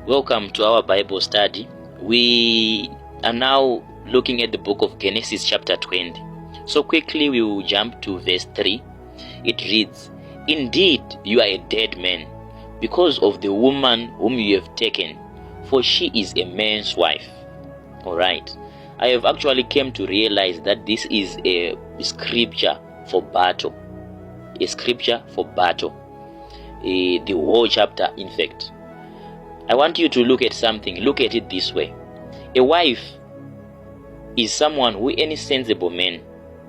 Welcome to our Bible study. We are now looking at the book of Genesis chapter 20. So quickly we will jump to verse 3. It reads, "Indeed you are a dead man, because of the woman whom you have taken, for she is a man's wife." Alright, I have actually came to realize that this is a scripture for battle. A scripture for battle. The whole chapter, in fact. I want you to look at something. Look at it this way. A wife is someone who any sensible man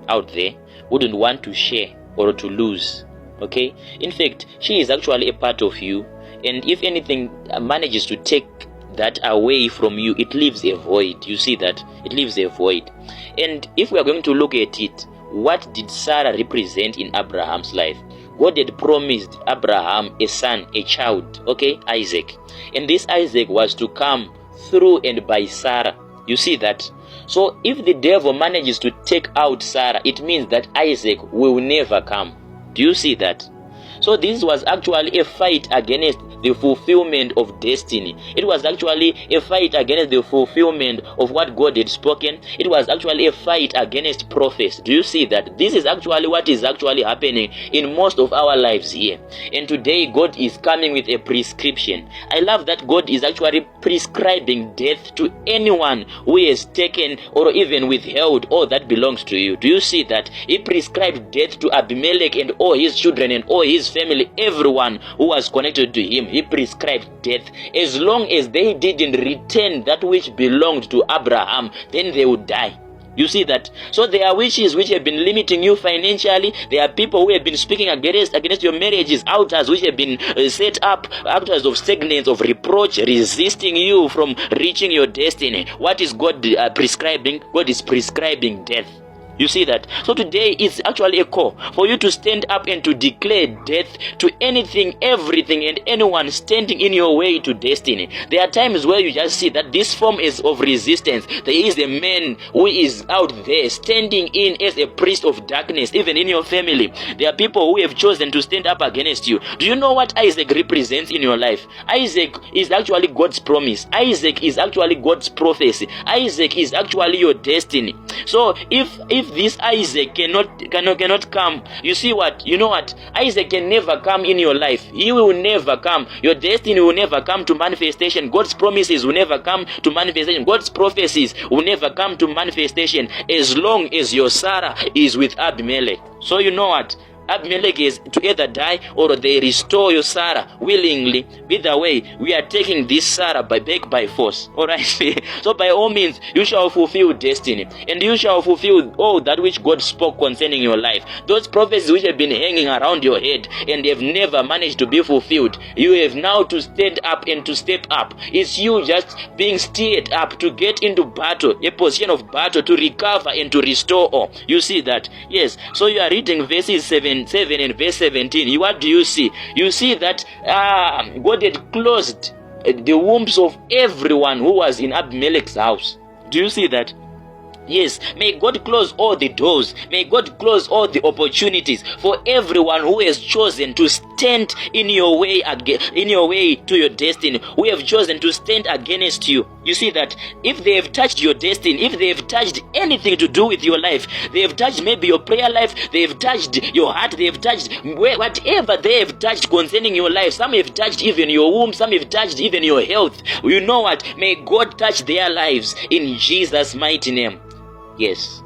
out there wouldn't want to share or to lose. Okay? In fact, she is actually a part of you, and if anything manages to take that away from you, it leaves a void. You see that? It leaves a void. And if we are going to look at it, what did Sarah represent in Abraham's life? God had promised Abraham a son, a child, okay, Isaac. And this Isaac was to come through and by Sarah. You see that? So if the devil manages to take out Sarah, it means that Isaac will never come. Do you see that? So this was actually a fight against the fulfillment of destiny. It was actually a fight against the fulfillment of what God had spoken. It was actually a fight against prophecy. Do you see that? This is actually what is actually happening in most of our lives here. And today God is coming with a prescription. I love that God is actually prescribing death to anyone who has taken or even withheld all that belongs to you. Do you see that? He prescribed death to Abimelech and all his children and all his family, everyone who was connected to him. He prescribed death. As long as they didn't return that which belonged to Abraham, then they would die. You see that? So there are witches which have been limiting you financially. There are people who have been speaking against your marriages, altars which have been set up, altars of stagnance, of reproach, resisting you from reaching your destiny. What is God prescribing? God is prescribing death. You see that? So today is actually a call for you to stand up and to declare death to anything, everything, and anyone standing in your way to destiny. There are times where you just see that this form is of resistance. There is a man who is out there standing in as a priest of darkness, even in your family. There are people who have chosen to stand up against you. Do you know what Isaac represents in your life? Isaac is actually God's promise. Isaac is actually God's prophecy. Isaac is actually your destiny. So if this Isaac cannot come, you see what? You know what? Isaac can never come in your life. He will never come. Your destiny will never come to manifestation. God's promises will never come to manifestation. God's prophecies will never come to manifestation as long as your Sarah is with Abimelech. So you know what? Abimelech is to either die or they restore your Sarah willingly. Either way, we are taking this Sarah back by force. Alright? So by all means, you shall fulfill destiny. And you shall fulfill all that which God spoke concerning your life. Those prophecies which have been hanging around your head and have never managed to be fulfilled, you have now to stand up and to step up. It's you just being steered up to get into battle, a position of battle, to recover and to restore all. You see that? Yes. So you are reading verses 7 and verse 17. What do you see? You see that God had closed the wombs of everyone who was in Abimelech's house. Do you see that? Yes, may God close all the doors. May God close all the opportunities for everyone who has chosen to stand in your way to your destiny, who have chosen to stand against you. You see that? If they have touched your destiny, if they have touched anything to do with your life, they have touched maybe your prayer life, they have touched your heart, they have touched whatever they have touched concerning your life. Some have touched even your womb, some have touched even your health. You know what? May God touch their lives in Jesus' mighty name. Yes.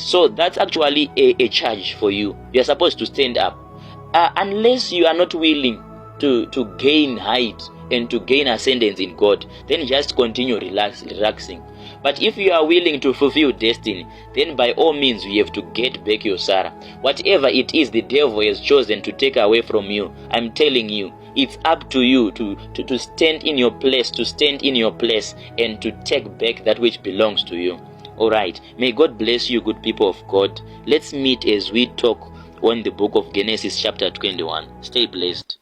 So that's actually a charge for you. You are supposed to stand up. Unless you are not willing to gain height and to gain ascendance in God, then just continue relaxing. But if you are willing to fulfill destiny, then by all means you have to get back your Sarah. Whatever it is the devil has chosen to take away from you, I'm telling you, it's up to you to stand in your place, and to take back that which belongs to you. Alright, may God bless you, good people of God. Let's meet as we talk on the book of Genesis chapter 21. Stay blessed.